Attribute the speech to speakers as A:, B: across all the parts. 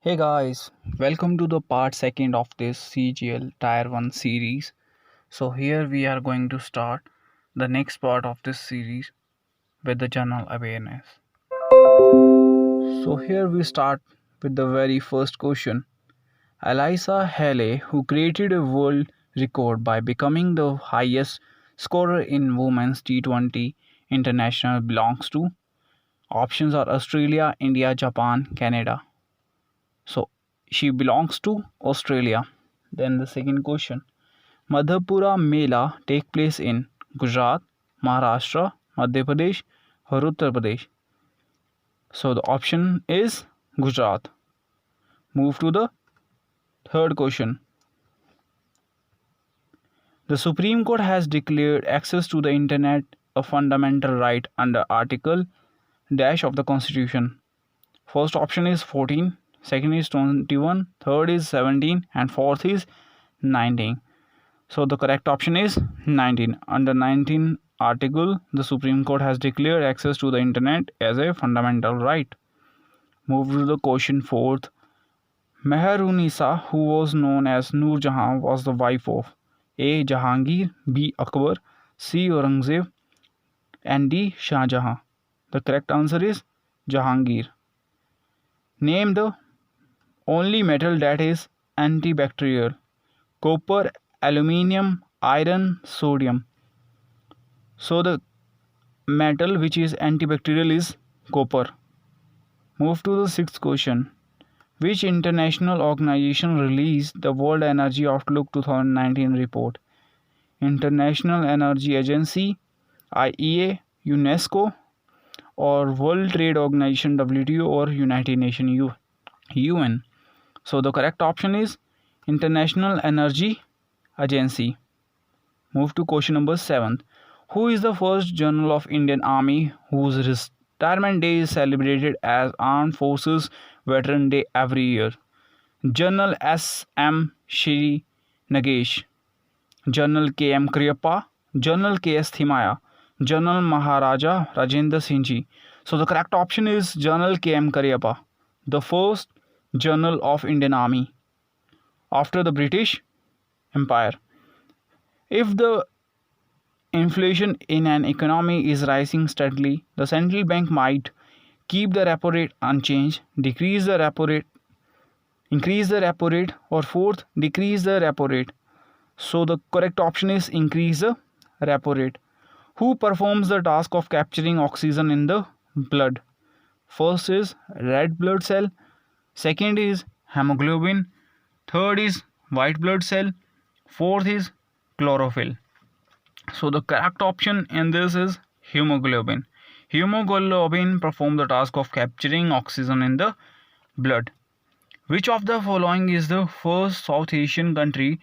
A: Hey guys, welcome to the part second of this CGL Tier 1 series. So here we are going to start the next part of this series with the general awareness. So here we start with the very first question. Elisa Haley, who created a world record by becoming the highest scorer in women's T20 international belongs to. Options are Australia, India, Japan, Canada. So she belongs to Australia. Then the second question. Madhapura Mela take place in Gujarat, Maharashtra, Madhya Pradesh or Uttar Pradesh. So the option is Gujarat. Move to the third question. The Supreme Court has declared access to the internet a fundamental right under Article dash of the Constitution. First option is 14, second is 21, third is 17 and fourth is 19. So the correct option is 19. Under 19 article, the Supreme Court has declared access to the internet as a fundamental right. Move to the question fourth. Meherunisa, who was known as Noor Jahan, was the wife of A. Jahangir, B. Akbar, C. Aurangzeb, and D. Shah Jahan. The correct answer is Jahangir. Name the only metal that is antibacterial. Copper, aluminium, iron, sodium. So the metal which is antibacterial is copper. Move to the sixth question. Which international organization released the World Energy Outlook 2019 report? International Energy Agency, IEA, UNESCO, or World Trade Organization WTO or United Nations UN. So the correct option is International Energy Agency. Move to question number 7. Who is the first General of Indian Army whose retirement day is celebrated as Armed Forces Veteran Day every year? General S. M. Shri Nagesh, General K. M. Kriappa, General K. S. Thimaya, General Maharaja Rajendra Singh Ji. So the correct option is General K. M. Kriappa, the first General of Indian Army after the British Empire. If the inflation in an economy is rising steadily, the central bank might keep the repo rate unchanged, decrease the repo rate, increase the repo rate, or fourth, decrease the repo rate. So the correct option is increase the repo rate. Who performs the task of capturing oxygen in the blood? First is red blood cell, second is hemoglobin, third is white blood cell, fourth is chlorophyll. So the correct option in this is hemoglobin. Hemoglobin performs the task of capturing oxygen in the blood. Which of the following is the first South Asian country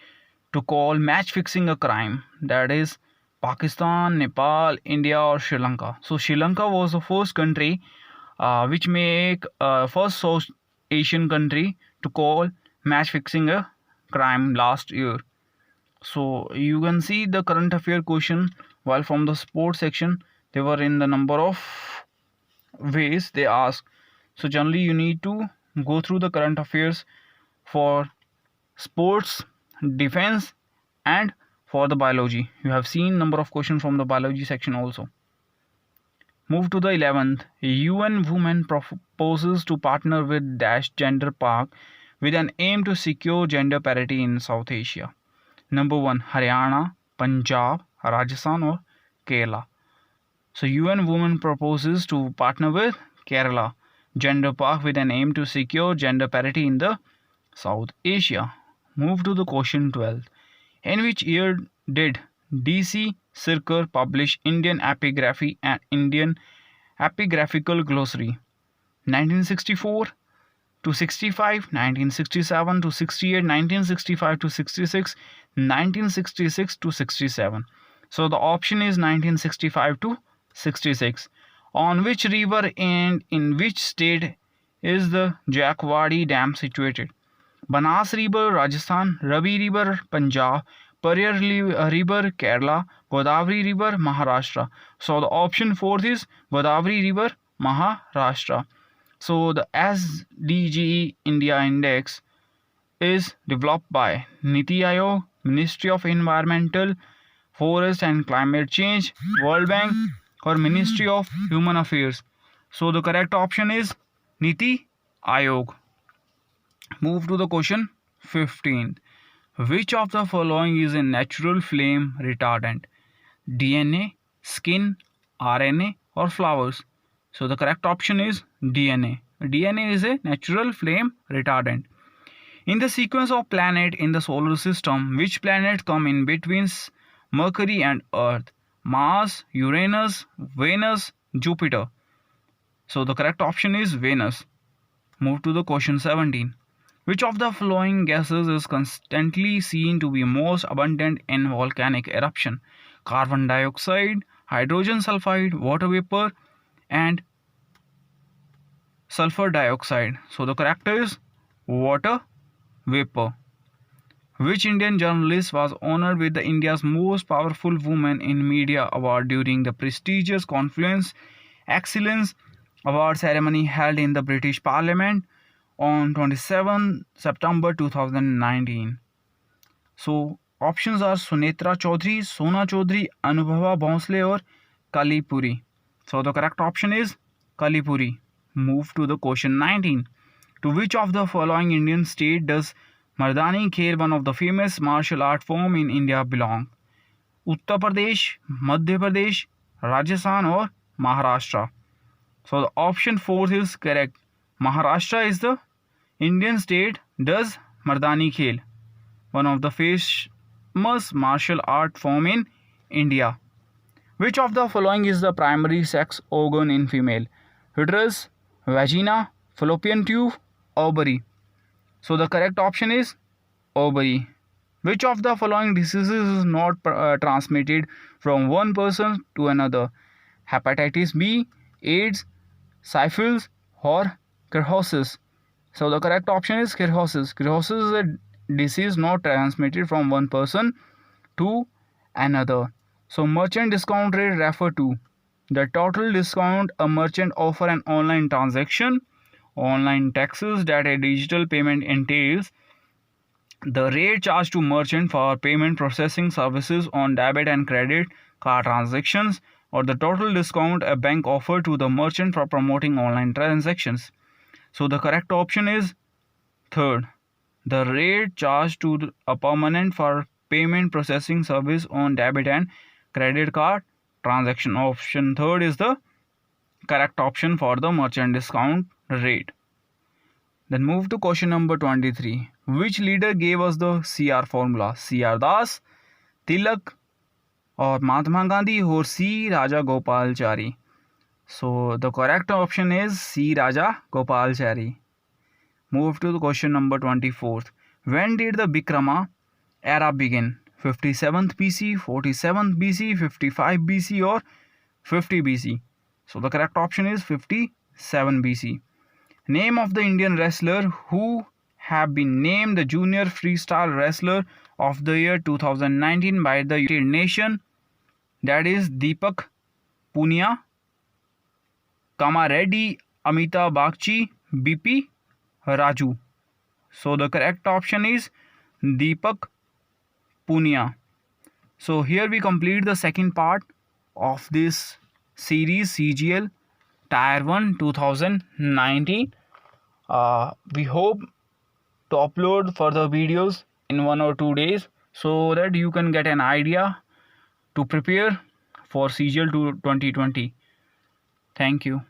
A: to call match fixing a crime? That is Pakistan, Nepal, India or Sri Lanka. So Sri Lanka was the first country which make first South Asian country to call match fixing a crime last year. So you can see the current affair question, while from the sports section they were in the number of ways they ask. So generally you need to go through the current affairs for sports, defense and for the biology. You have seen number of questions from the biology section also. Move to the 11th. UN women proposes to partner with Dash Gender Park with an aim to secure gender parity in South Asia. Number 1, Haryana, Punjab, Rajasthan or Kerala. So UN Women proposes to partner with Kerala Gender Park with an aim to secure gender parity in the South Asia. Move to the question 12. In which year did DC Sircar publish Indian Epigraphy and Indian Epigraphical Glossary? 1964 to 65, 1967 to 68, 1965 to 66, 1966 to 67. So the option is 1965 to 66. On which river and in which state is the Jakwadi Dam situated? Banas River, Rajasthan; Ravi River, Punjab; Periyar River, Kerala; Godavari River, Maharashtra. So the option fourth is Godavari River, Maharashtra. So the SDG India Index is developed by Niti Aayog, Ministry of Environmental, Forest and Climate Change, World Bank, or Ministry of Human Affairs. So the correct option is Niti Aayog. Move to the question 15. Which of the following is a natural flame retardant? DNA, skin, RNA, or flowers? So the correct option is DNA. DNA is a natural flame retardant. In the sequence of planets in the solar system, which planets come in between Mercury and Earth? Mars, Uranus, Venus, Jupiter. So the correct option is Venus. Move to the question 17. Which of the following gases is constantly seen to be most abundant in volcanic eruption? Carbon dioxide, hydrogen sulfide, water vapor, and sulfur dioxide. So the correct is water vapor. Which Indian journalist was honored with the India's Most Powerful Woman in Media award during the prestigious Confluence Excellence Award ceremony held in the British Parliament on 27 September 2019? So options are Sunetra Chaudhary, Sona Chaudhary, Anubhava Bhonsle, or Kalipuri. So the correct option is Kalipuri. Move to the question 19. To which of the following Indian state does Mardani Khel, one of the famous martial art form in India, belong? Uttar Pradesh, Madhya Pradesh, Rajasthan, or Maharashtra? So the option 4 is correct. Maharashtra is the Indian state does Mardani Khel, one of the famous martial art form in India. Which of the following is the primary sex organ in female? Uterus, vagina, fallopian tube, ovary. So the correct option is ovary. Which of the following diseases is not transmitted from one person to another? Hepatitis B, AIDS, syphilis, or cirrhosis? So the correct option is cirrhosis. Cirrhosis is a disease not transmitted from one person to another. So merchant discount rate refer to the total discount a merchant offer an online transaction, online taxes that a digital payment entails, the rate charged to merchant for payment processing services on debit and credit card transactions, or the total discount a bank offer to the merchant for promoting online transactions. So the correct option is third. The rate charged to a permanent for payment processing service on debit and credit card transaction. Option third is the correct option for the merchant discount rate. Then move to question number 23. Which leader gave us the CR formula? CR Das, Tilak, or Mahatma Gandhi, or C. Raja Gopalachari? So the correct option is C. Raja Gopalachari. Move to the question number 24. When did the Bikrama era begin? 57th BC, 47th BC, 55 BC, or 50 BC? So the correct option is 57 BC. Name of the Indian wrestler who have been named the Junior Freestyle Wrestler of the Year 2019 by the United Nations. That is Deepak Punia, Kamareddy, Amita Bagchi, BP Raju. So the correct option is Deepak Punia. So here we complete the second part of this series CGL Tier 1 2019. We hope to upload further videos in 1 or 2 days so that you can get an idea to prepare for CGL 2020. Thank you.